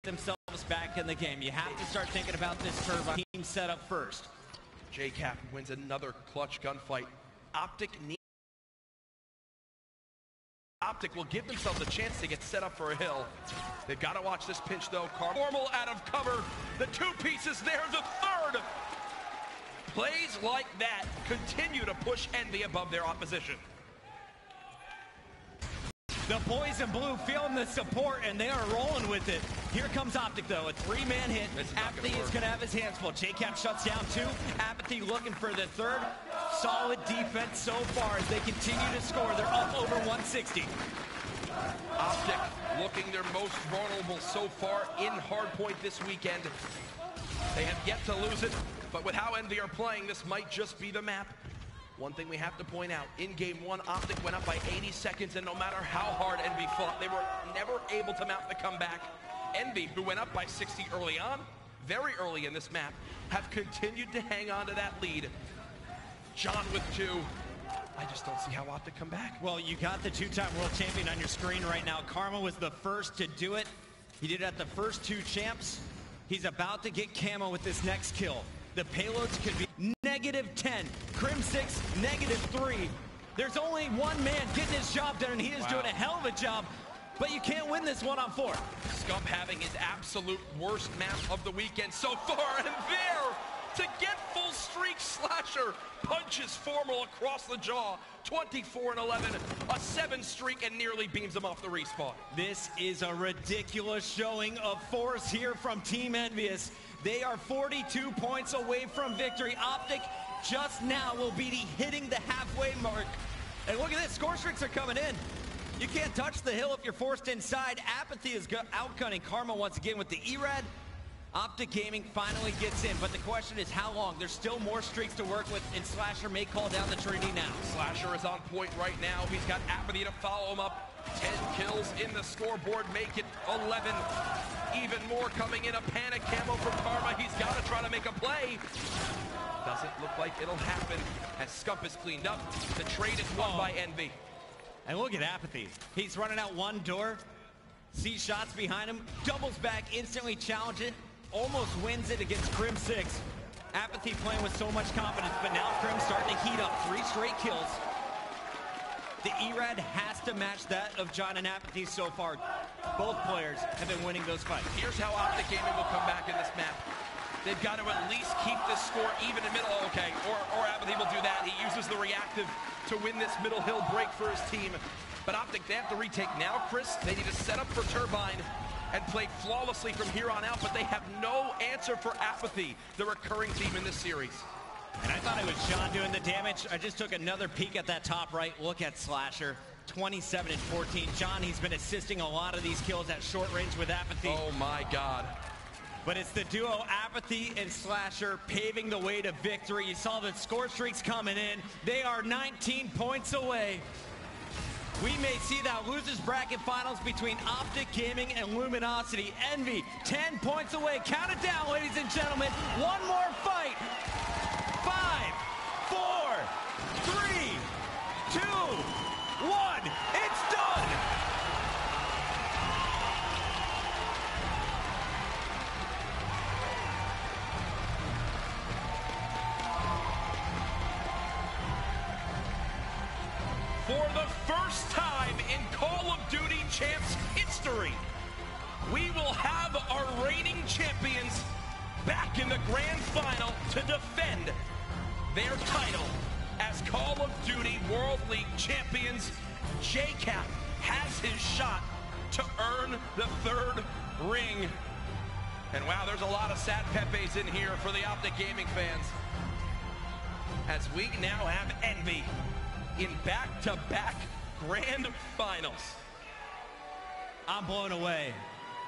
themselves back in the game. You have to start thinking about this turbine team setup first. JCap wins another clutch gunfight. Optic will give themselves a chance to get set up for a hill. They've got to watch this pinch though. Formal out of cover. The two pieces there, the third. Plays like that continue to push Envy above their opposition. The boys in blue feeling the support, and they are rolling with it. Here comes Optic, though. A three-man hit. Apathy is going to have his hands full. JCap shuts down two. Apathy looking for the third. Solid defense so far as they continue to score. They're up over 160. Optic looking their most vulnerable so far in hardpoint this weekend. They have yet to lose it, but with how Envy are playing, this might just be the map. One thing we have to point out, in game one, Optic went up by 80 seconds, and no matter how hard Envy fought, they were never able to mount the comeback. Envy, who went up by 60 early on, very early in this map, have continued to hang on to that lead. John with two. I just don't see how Optic come back. Well, you got the two-time world champion on your screen right now. Karma was the first to do it. He did it at the first two champs. He's about to get camo with this next kill. The payloads could be -10, Crim 6, -3. There's only one man getting his job done, and he is doing a hell of a job, but you can't win this 1-on-4. Scump having his absolute worst map of the weekend so far, and there, to get full streak, Slasher punches Formal across the jaw, 24-11, a 7 streak, and nearly beams him off the respawn. This is a ridiculous showing of force here from Team Envious. They are 42 points away from victory. Optic just now will be hitting the halfway mark. And look at this, score streaks are coming in. You can't touch the hill if you're forced inside. Apathy is outgunning Karma once again with the E-Rad. Optic Gaming finally gets in, but the question is how long? There's still more streaks to work with, and Slasher may call down the Trinity now. Slasher is on point right now. He's got Apathy to follow him up. 10 kills in the scoreboard, make it 11. Even more coming in, a panic camo from Karma. He's got to try to make a play. Doesn't look like it'll happen as Scump is cleaned up. The trade is won by Envy. And look at Apathy. He's running out one door, sees shots behind him, doubles back, instantly challenges it, almost wins it against Crim 6. Apathy playing with so much confidence, but now Crim starting to heat up. 3 straight kills. The E-Rad has to match that of John and Apathy so far. Both players have been winning those fights. Here's how Optic Gaming will come back in this map. They've got to at least keep this score even in middle. Okay, or Apathy will do that. He uses the reactive to win this middle hill break for his team. But Optic, they have to retake now, Chris. They need to set up for Turbine and play flawlessly from here on out, but they have no answer for Apathy, the recurring theme in this series. And I thought it was John doing the damage. I just took another peek at that top right. Look at Slasher, 27 and 14. John, he's been assisting a lot of these kills at short range with Apathy. Oh my God. But it's the duo Apathy and Slasher paving the way to victory. You saw the score streaks coming in. They are 19 points away. We may see that losers bracket finals between Optic Gaming and Luminosity. Envy, 10 points away. Count it down, ladies and gentlemen. One more fight. 5, 4, 3, 2, 1. It's done. For the first time in Call of Duty Champs history, we will have our reigning champions back in the grand final to defend their title as Call of Duty World League champions. JCap has his shot to earn the 3rd ring. And wow, there's a lot of sad Pepes in here for the Optic Gaming fans, as we now have Envy in back-to-back grand finals. I'm blown away.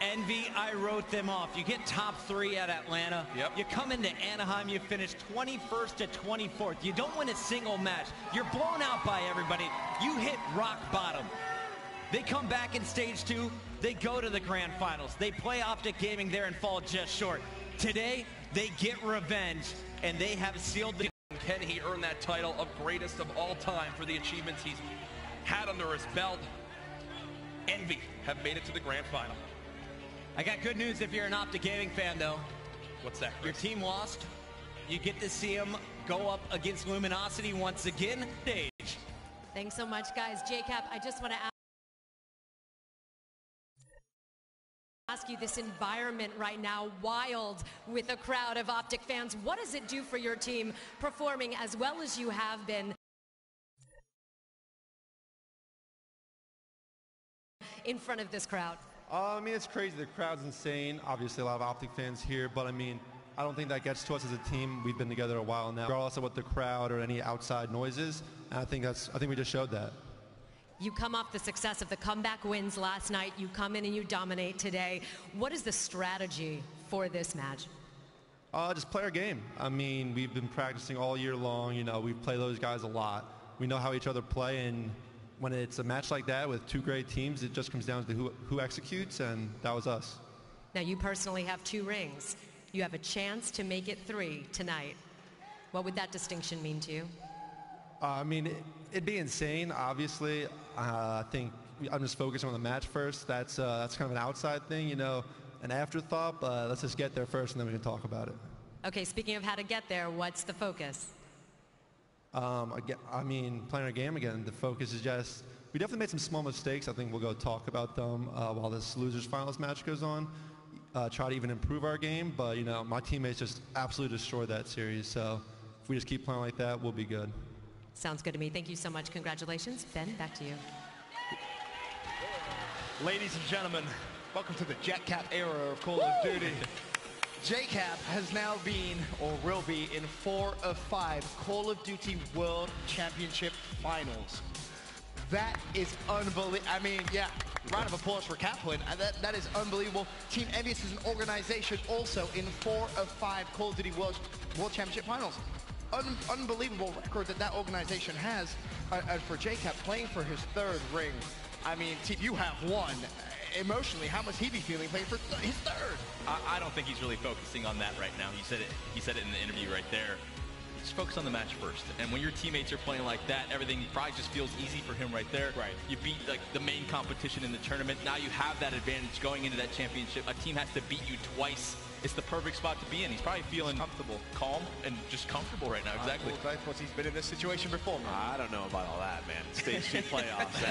Envy, I wrote them off. You get top 3 at Atlanta. Yep. You come into Anaheim, you finish 21st to 24th. You don't win a single match. You're blown out by everybody. You hit rock bottom. They come back in stage 2. They go to the grand finals. They play Optic Gaming there and fall just short. Today, they get revenge, and they have sealed the... Can he earn that title of greatest of all time for the achievements he's had under his belt? Envy have made it to the grand final. I got good news if you're an Optic Gaming fan, though. What's that, Chris? Your team lost. You get to see them go up against Luminosity once again. Stage. Thanks so much, guys. Jacob, I just want to ask you, this environment right now, wild with a crowd of Optic fans. What does it do for your team performing as well as you have been in front of this crowd? I mean, it's crazy. The crowd's insane. Obviously, a lot of Optic fans here, but I mean, I don't think that gets to us as a team. We've been together a while now, regardless of what the crowd or any outside noises. And I think we just showed that. You come off the success of the comeback wins last night. You come in and you dominate today. What is the strategy for this match? Just play our game. I mean, we've been practicing all year long. You know, we play those guys a lot. We know how each other play, and when it's a match like that with two great teams, it just comes down to who executes, and that was us. Now, you personally have 2 rings. You have a chance to make it 3 tonight. What would that distinction mean to you? I mean, it'd be insane, obviously. I think I'm just focusing on the match first. That's kind of an outside thing, you know, an afterthought, but let's just get there first and then we can talk about it. Okay, speaking of how to get there, what's the focus? I mean, playing our game again, the focus is just, we definitely made some small mistakes. I think we'll go talk about them while this losers finals match goes on. Try to even improve our game, but you know, my teammates just absolutely destroyed that series, so if we just keep playing like that, we'll be good. Sounds good to me. Thank you so much. Congratulations. Ben, back to you. Ladies and gentlemen, welcome to the JetCap era of Call of Duty. JCap has now been, or will be, in 4 of 5 Call of Duty World Championship Finals. That is unbelievable. I mean, yeah, round of applause for Kaplan. That is unbelievable. Team Envious is an organization also in 4 of 5 Call of Duty World Championship Finals. Unbelievable record that organization has. And for JCap, playing for his 3rd ring. I mean, Team, you have won. Emotionally, how must he be feeling playing for his 3rd? I don't think he's really focusing on that right now. He said it in the interview right there. Just focus on the match first. And when your teammates are playing like that, everything probably just feels easy for him right there. Right. You beat like the main competition in the tournament. Now you have that advantage going into that championship. A team has to beat you twice. It's the perfect spot to be in. He's probably feeling comfortable, calm, and just comfortable right now. Exactly. Of course, he's been in this situation before, man. I don't know about all that, man. Stage 2 playoffs.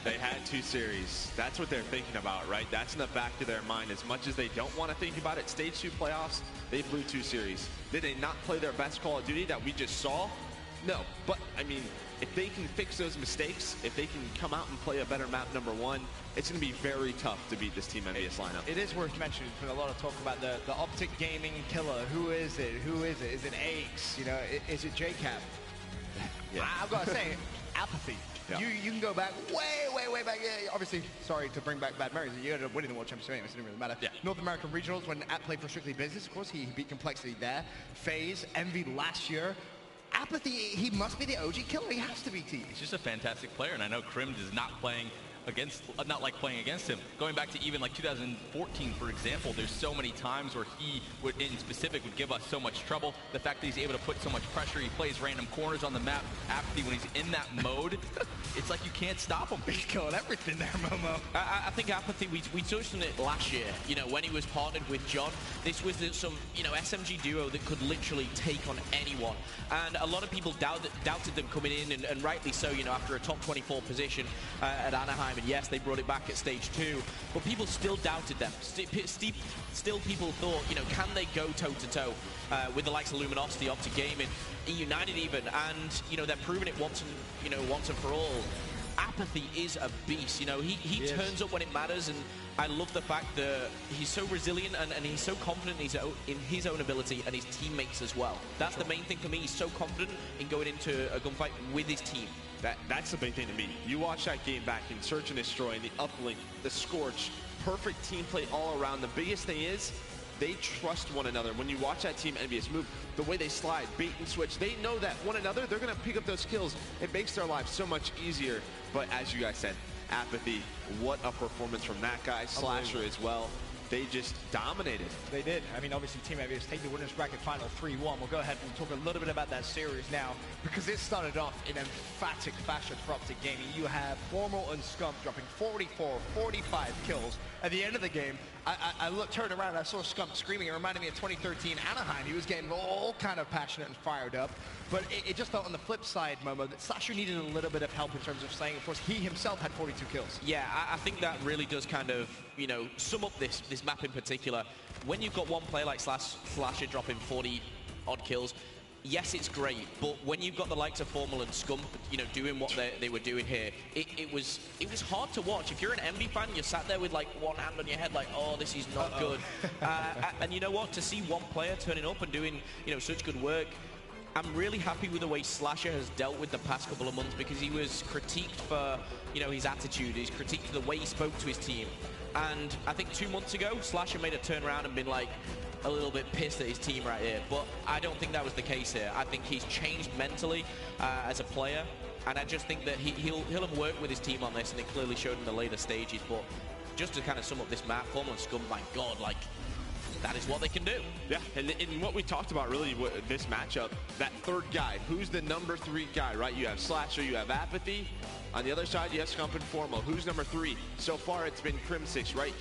They had 2 series. That's what they're thinking about, right? That's in the back of their mind. As much as they don't want to think about it, Stage 2 playoffs, they blew 2 series. Did they not play their best Call of Duty that we just saw? No. But, I mean, if they can fix those mistakes, if they can come out and play a better map number 1, it's going to be very tough to beat this Team Envious lineup. It is worth mentioning. There's been a lot of talk about the Optic Gaming killer. Who is it? Who is it? Is it Aches? You know, is it JCap? Yeah. I've got to say, apathy. Yeah. You can go back way back. Yeah, obviously, sorry to bring back bad memories. You ended up winning the World Championship anyway, so it didn't really matter. Yeah. North American Regionals, when App played for Strictly Business, of course, he beat Complexity there. FaZe, Envy last year. Apathy, he must be the OG killer. He has to be, T. He's just a fantastic player, and I know Crimmed is not like playing against him. Going back to even like 2014, for example, there's so many times where he would, in specific, would give us so much trouble. The fact that he's able to put so much pressure, he plays random corners on the map. Apathy, when he's in that mode, it's like you can't stop him. He's killing everything there, Momo. I think Apathy, we touched on it last year, you know, when he was partnered with John. This was some, you know, SMG duo that could literally take on anyone. And a lot of people doubted them coming in, and rightly so, you know, after a top 24 position at Anaheim. And yes, they brought it back at stage 2, but people still doubted them. Still people thought, you know, can they go toe-to-toe with the likes of Luminosity, Optic Gaming, United even, and, you know, they're proving it once and for all. Apathy is a beast, you know, he turns up when it matters, and I love the fact that he's so resilient and he's so confident in his own ability and his teammates as well. That's the main thing for me. He's so confident in going into a gunfight with his team. That's the big thing to me. You watch that game back in Search and Destroy, and the uplink, the Scorch, perfect team play all around. The biggest thing is they trust one another. When you watch that Team Envious move, the way they slide, bait and switch, they know that one another, they're going to pick up those kills. It makes their lives so much easier. But as you guys said, Apathy, what a performance from that guy. Slasher as well. They just dominated. They did. I mean, obviously, Team Envious take the winners bracket final 3-1. We'll go ahead and talk a little bit about that series now, because it started off in emphatic fashion for Optic Gaming. You have Formal and Scum dropping 44, 45 kills. At the end of the game, I turned around and I saw Scump screaming. It reminded me of 2013 Anaheim. He was getting all kind of passionate and fired up. But it just felt on the flip side, Momo, that Slasher needed a little bit of help in terms of saying, of course, he himself had 42 kills. Yeah, I think that really does kind of, you know, sum up this map in particular. When you've got one player like Slasher dropping 40-odd kills, yes, it's great, but when you've got the likes of Formal and Scum, you know, doing what they were doing here, it was hard to watch. If you're an Envy fan, you're sat there with like one hand on your head, like, oh, this is not good. And you know what? To see one player turning up and doing, you know, such good work, I'm really happy with the way Slasher has dealt with the past couple of months, because he was critiqued for, you know, his attitude. He's critiqued for the way he spoke to his team. And I think 2 months ago, Slasher made a turnaround and been like, a little bit pissed at his team right here, but I don't think that was the case here. I think he's changed mentally as a player, and I just think that he'll have worked with his team on this, and it clearly showed in the later stages. But just to kind of sum up this map, Formal and Scum, my God, like, that is what they can do. Yeah, and what we talked about really this matchup, that third guy, who's the number 3 guy, right? You have Slasher, you have Apathy. On the other side, you have Scump and Formal. Who's number 3? So far, it's been Crim6, right?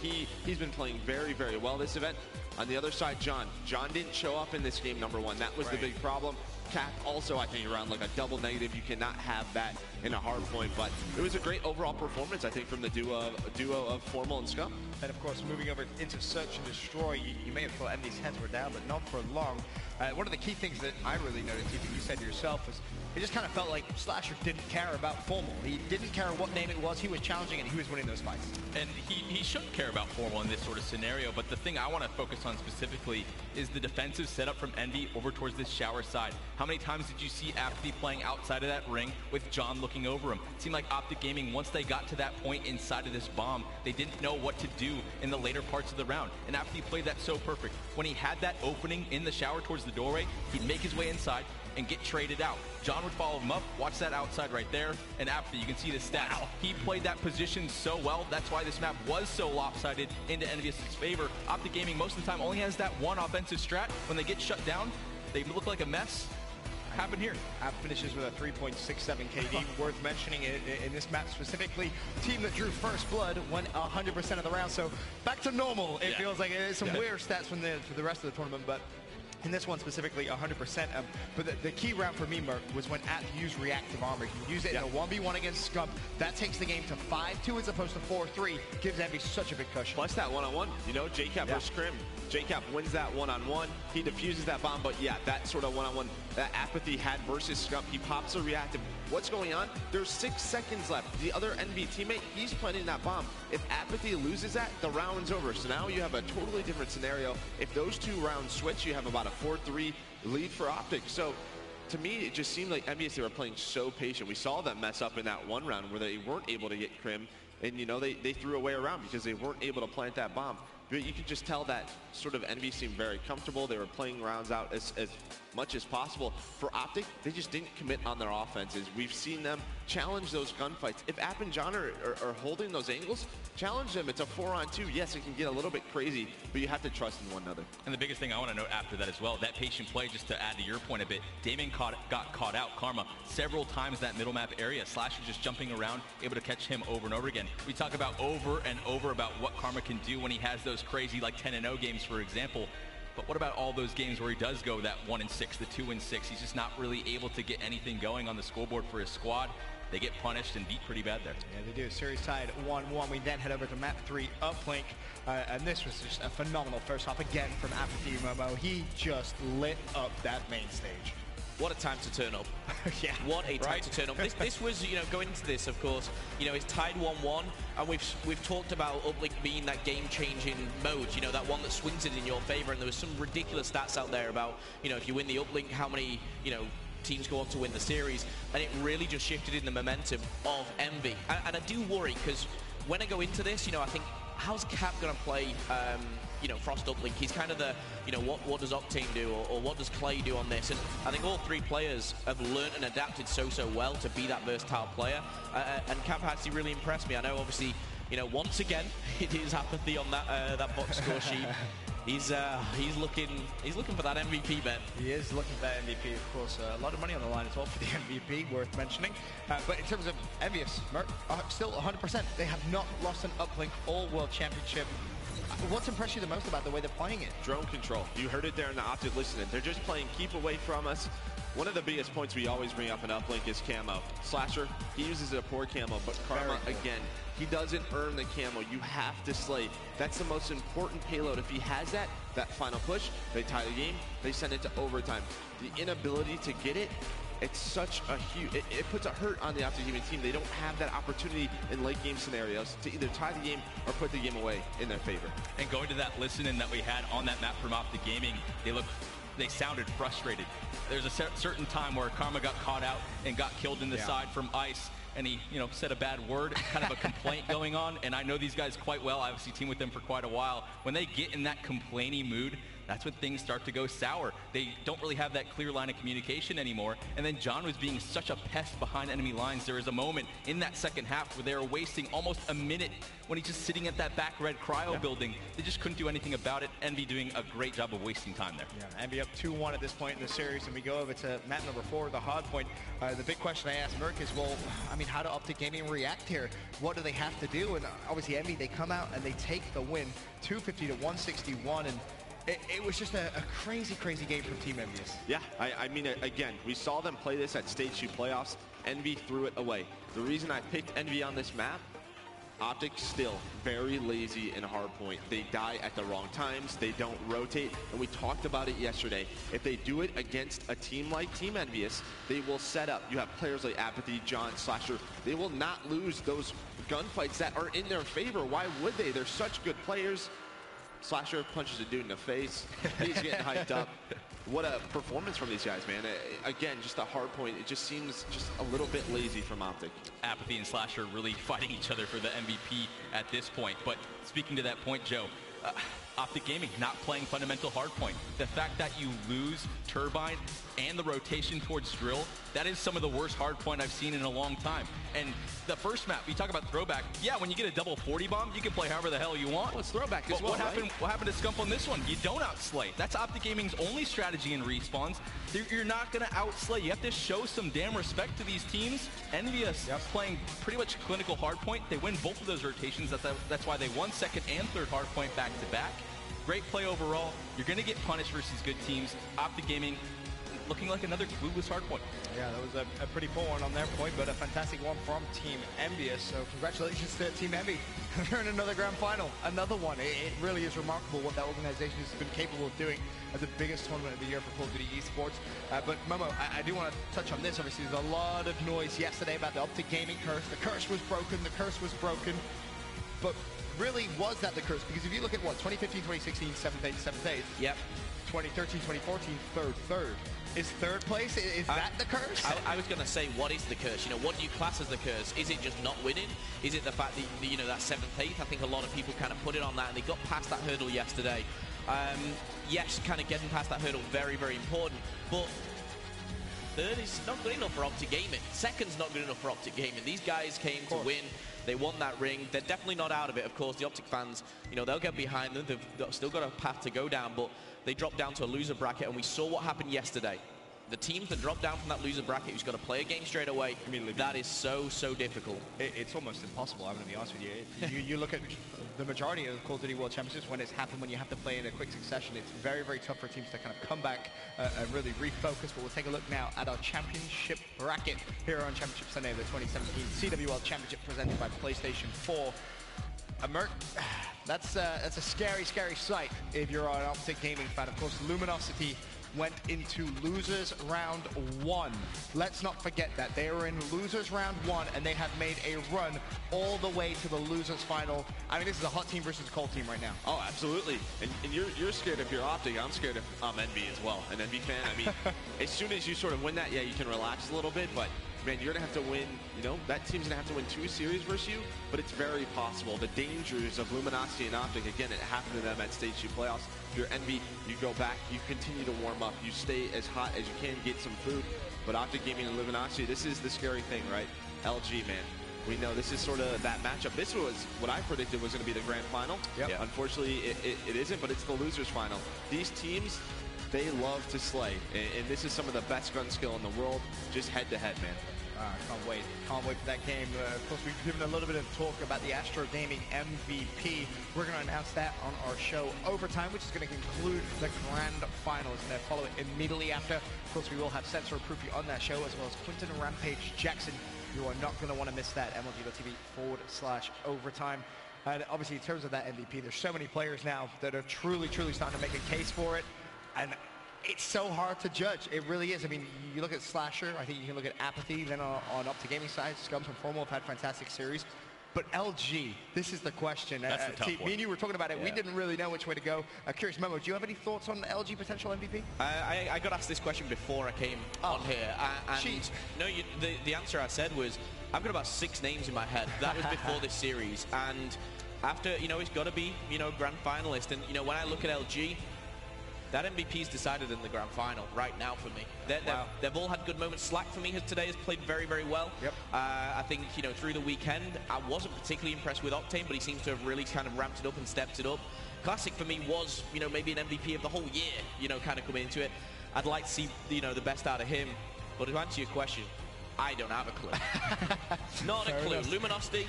He's been playing very, very well this event. On the other side, John. John didn't show up in this game, number 1. That was the big problem. Cap also, I think, around like a double negative. You cannot have that in a hard point, but it was a great overall performance, I think, from the duo of Formal and Scump. And of course, moving over into Search and Destroy, you may have thought Envy's heads were down, but not for long. One of the key things that I really noticed, even you said yourself, was it just kind of felt like Slasher didn't care about Formal. He didn't care what name it was. He was challenging and he was winning those fights. And he shouldn't care about Formal in this sort of scenario, but the thing I want to focus on specifically is the defensive setup from Envy over towards this shower side. How many times did you see Apathy playing outside of that ring with John looking over him? It seemed like Optic Gaming, once they got to that point inside of this bomb, they didn't know what to do in the later parts of the round. And Apathy played that so perfect. When he had that opening in the shower towards the doorway, he'd make his way inside and get traded out. John would follow him up, watch that outside right there, and after, you can see the stats. Wow. He played that position so well. That's why this map was so lopsided into Envious's favor. Optic Gaming most of the time only has that one offensive strat. When they get shut down, they look like a mess. Happened here. App finishes with a 3.67 KD. Worth mentioning in this map specifically, team that drew first blood went 100% of the round. So back to normal. It feels like it's some weird stats for the rest of the tournament, but in this one specifically, 100%. But the key round for me, Merc, was when App used reactive armor. He can use it in a 1v1 against Scump. That takes the game to 5-2 as opposed to 4-3. Gives Envy such a big cushion. Plus that one-on-one. You know, JCap versus Crim. JCap wins that one-on-one. He defuses that bomb, but yeah, that sort of one-on-one that Apathy had versus Scump. He pops a reactive. What's going on? There's 6 seconds left. The other Envy teammate, he's planting that bomb. If Apathy loses that, the round's over. So now you have a totally different scenario. If those 2 rounds switch, you have about a 4-3 lead for Optic. So to me, it just seemed like Envious, they were playing so patient. We saw them mess up in that one round where they weren't able to get Crim. And, you know, they threw away around because they weren't able to plant that bomb. But you could just tell that sort of Envy seemed very comfortable. They were playing rounds out as much as possible. For Optic, they just didn't commit on their offenses. We've seen them challenge those gunfights. If App and John are holding those angles, challenge them. It's a 4-on-2. Yes, it can get a little bit crazy, but you have to trust in one another. And the biggest thing I want to note after that as well, that patient play, just to add to your point a bit, Damon got caught out, Karma, several times that middle map area. Slasher just jumping around, able to catch him over and over again. We talk about over and over about what Karma can do when he has those crazy like 10-0 games, for example. But what about all those games where he does go that 1-6, the 2-6? He's just not really able to get anything going on the scoreboard for his squad. They get punished and beat pretty bad there. Yeah, they do. Series tied 1-1. We then head over to map 3, Uplink. And this was just a phenomenal first half again from Apathy Momo. He just lit up that main stage. What a time to turn up. Yeah. What a time to turn up. This was, you know, going into this, of course, you know, it's tied 1-1, and we've talked about Uplink being that game-changing mode, you know, that one that swings it in your favor, and there was some ridiculous stats out there about, you know, if you win the Uplink, how many, you know, teams go on to win the series, and it really just shifted in the momentum of Envy. And I do worry, because when I go into this, you know, I think, how's Cap going to play, you know, Frost Uplink? He's kind of the, you know, what does Octane do, or what does Clay do on this? And I think all 3 players have learned and adapted so well to be that versatile player. And Cap actually really impressed me. I know, obviously, you know, once again, it is Apathy on that box score sheet. He's looking for that MVP bet. He is looking for that MVP, of course. A lot of money on the line as well for the MVP, worth mentioning. But in terms of Envious, still 100%. They have not lost an Uplink All World Championship. What's impressed you the most about the way they're playing it? Drone control. You heard it there in the Optic listening. They're just playing keep away from us. One of the biggest points we always bring up in Uplink is camo. Slasher, he uses a poor camo, but Karma, again, he doesn't earn the camo. You have to slay. That's the most important payload. If he has that final push, they tie the game, they send it to overtime. The inability to get it, it's such a huge, it puts a hurt on the Optic Gaming team. They don't have that opportunity in late game scenarios to either tie the game or put the game away in their favor. And going to that listening that we had on that map from Optic Gaming, they sounded frustrated. There's a certain time where Karma got caught out and got killed in the side from Ice, and he, said a bad word, kind of a complaint going on. And I know these guys quite well. I obviously teamed with them for quite a while. When they get in that complaining mood, that's when things start to go sour. They don't really have that clear line of communication anymore. And then John was being such a pest behind enemy lines. There was a moment in that second half where they were wasting almost a minute when he's just sitting at that back red cryo building. They just couldn't do anything about it. Envy doing a great job of wasting time there. Yeah, Envy up 2-1 at this point in the series, and we go over to map number 4, the hard point. The big question I asked Merc is, well, I mean, how do Optic Gaming react here? What do they have to do? And obviously Envy, they come out and they take the win, 250 to 161, and it was just a crazy, crazy game from Team Envious. Yeah, I mean, again, we saw them play this at Stage 2 playoffs. Envy threw it away. The reason I picked Envy on this map, Optic still very lazy in hardpoint. They die at the wrong times. They don't rotate. And we talked about it yesterday. If they do it against a team like Team Envious, they will set up. You have players like Apathy, John, Slasher. They will not lose those gunfights that are in their favor. Why would they? They're such good players. Slasher punches a dude in the face. He's getting hyped up. What a performance from these guys, man. Again, just a hard point. It just seems just a little bit lazy from Optic. Apathy and Slasher really fighting each other for the MVP at this point. But speaking to that point, Joe, Optic Gaming not playing fundamental hardpoint. The fact that you lose Turbine and the rotation towards Drill, that is some of the worst hardpoint I've seen in a long time. And the first map, you talk about throwback. Yeah, when you get a double 40 bomb, you can play however the hell you want. Well, it's throwback as well, What happened to Scump on this one? You don't outslay. That's Optic Gaming's only strategy in respawns. You're not going to outslay. You have to show some damn respect to these teams. Envious playing pretty much clinical hardpoint. They win both of those rotations. That's why they won second and third hardpoint back to back. Great play overall. You're going to get punished versus good teams. Optic Gaming looking like another clueless hardpoint. Yeah, that was a pretty poor one on their point, but a fantastic one from Team Envious. So congratulations to Team Envy. They're in another grand final, another one. It really is remarkable what that organization has been capable of doing at the biggest tournament of the year for Call of Duty Esports. But Momo, I do want to touch on this. Obviously, there's a lot of noise yesterday about the Optic Gaming curse. The curse was broken. The curse was broken. But really, was that the curse? Because if you look at what, 2015, 2016, 7th, 8th, 7th, 8th. Yep. 2013, 2014, third. Is third place, is that the curse? I was going to say, what is the curse? What do you class as the curse? Is it just not winning? Is it the fact that, that 7th, 8th? I think a lot of people kind of put it on that, and they got past that hurdle yesterday. Yes, kind of getting past that hurdle, very, very important. But third is not good enough for Optic Gaming. Second's not good enough for Optic Gaming. These guys came to win. They won that ring. They're definitely not out of it. Of course, the Optic fans, they'll get behind them. They've still got a path to go down, but they dropped down to a loser bracket, and we saw what happened yesterday. The teams that drop down from that loser bracket, who's got to play a game straight away, that is so, so difficult. It's almost impossible, I'm going to be honest with you. You look at the majority of the Call of Duty World Championships, when it's happened, when you have to play in a quick succession, it's very, very tough for teams to kind of come back and really refocus. But we'll take a look now at our championship bracket here on Championship Sunday of the 2017 CWL Championship presented by PlayStation 4. Merc, that's a scary, scary sight if you're an Optic Gaming fan. Of course, Luminosity went into losers round 1. Let's not forget that. They were in losers round 1, and they have made a run all the way to the losers final. I mean, this is a hot team versus a cold team right now. Oh, absolutely. And you're scared if you're Optic. I'm scared if I'm Envy as well. An Envy fan, I mean, as soon as you sort of win that, yeah, you can relax a little bit, but man, you're going to have to win, that team's going to have to win 2 series versus you, but it's very possible. The dangers of Luminosity and Optic, again, it happened to them at Stage 2 playoffs. If you're Envy, you go back, you continue to warm up, you stay as hot as you can, get some food. But Optic Gaming and Luminosity, this is the scary thing, right? LG, man. We know this is sort of that matchup. This was what I predicted was going to be the grand final. Yep. Yeah. Unfortunately, it isn't, but it's the losers final. These teams, they love to slay, and this is some of the best gun skill in the world, just head-to-head, man. Can't wait. Can't wait for that game. Of course, we've given a little bit of talk about the Astro Gaming MVP. We're going to announce that on our show Overtime, which is going to conclude the grand final. It's going to follow it immediately after. Of course, we will have Sensor Proofy on that show, as well as Quinton Rampage Jackson. You are not going to want to miss that. MLG.TV/overtime. And obviously, in terms of that MVP, there's so many players now that are truly starting to make a case for it. And it's so hard to judge. It really is. I mean, you look at Slasher. I think you can look at Apathy. Then on Up to Gaming side, Scums and Formal have had fantastic series. But LG, this is the question. That's the tough one. Me and you were talking about it. Yeah. We didn't really know which way to go. Curious, Memo, do you have any thoughts on LG potential MVP? I got asked this question before I came on here. And no, the answer I said was, I've got about 6 names in my head. That was before this series. And after, it's got to be, grand finalist. And, when I look at LG, that MVP's decided in the grand final right now for me. They've all had good moments. Slack for me today has played very, very well. Yep. I think, through the weekend, I wasn't particularly impressed with Octane, but he seems to have really kind of ramped it up and stepped it up. Classic for me was, maybe an MVP of the whole year, kind of coming into it. I'd like to see, the best out of him. But to answer your question, I don't have a clue. Not a clue. Luminosity.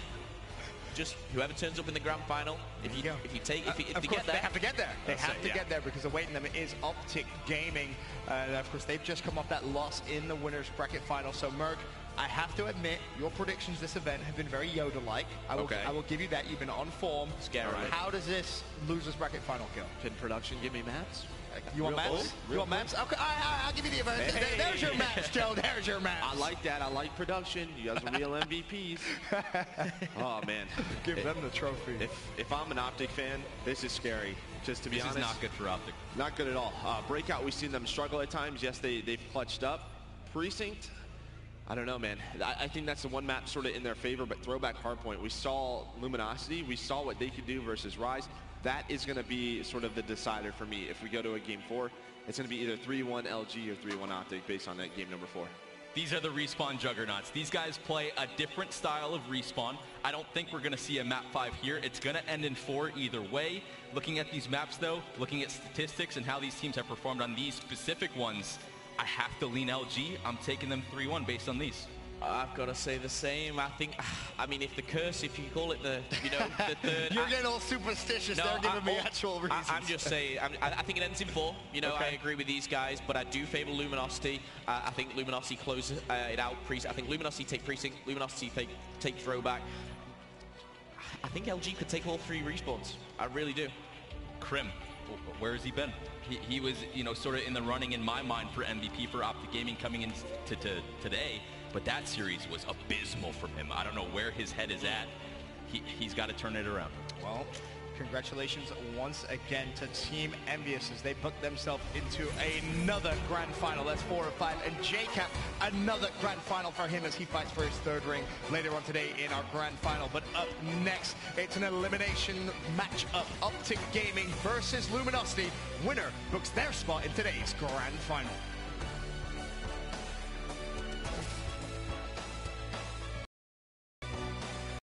Just whoever turns up in the grand final. If you get there, they have to get there. They have to get there because awaiting them is Optic Gaming. Of course, they've just come off that loss in the winners bracket final. So, Merc, I have to admit, your predictions this event have been very Yoda-like. I will give you that. You've been on form. Scary. How does this losers bracket final go? Can production give me maps? You want maps? You want maps? Okay, I'll give you the event. Hey. There's your maps, Joe. There's your maps. I like that. I like production. You guys are real MVPs. Oh, man. Give them the trophy. If I'm an Optic fan, this is scary. Just to be honest. This is not good for Optic. Not good at all. Breakout, we've seen them struggle at times. Yes, they've clutched up. Precinct, I don't know, man. I think that's the one map sort of in their favor, but Throwback Hardpoint, we saw Luminosity. We saw what they could do versus Rise. That is going to be sort of the decider for me. If we go to a game 4, it's going to be either 3-1 LG or 3-1 Optic based on that game number 4. These are the respawn juggernauts. These guys play a different style of respawn. I don't think we're going to see a map 5 here. It's going to end in 4 either way. Looking at these maps, though, looking at statistics and how these teams have performed on these specific ones, I have to lean LG. I'm taking them 3-1 based on these. I've got to say the same. I mean, if the curse, if you call it the third... You're getting all superstitious. They're giving me actual reasons. I'm just saying, I think it ends in 4. I agree with these guys, but I do favor Luminosity. I think Luminosity closes it out. I think Luminosity take Precinct, Luminosity take Throwback. I think LG could take all 3 respawns. I really do. Krim, where has he been? He was, sort of in the running in my mind for MVP for Optic Gaming coming into today. But that series was abysmal from him. I don't know where his head is at. He's got to turn it around. Well, congratulations once again to Team Envious as they book themselves into another grand final. That's 4 of 5. And JCap, another grand final for him as he fights for his 3rd ring later on today in our grand final. But up next, it's an elimination matchup. Optic Gaming versus Luminosity. Winner books their spot in today's grand final.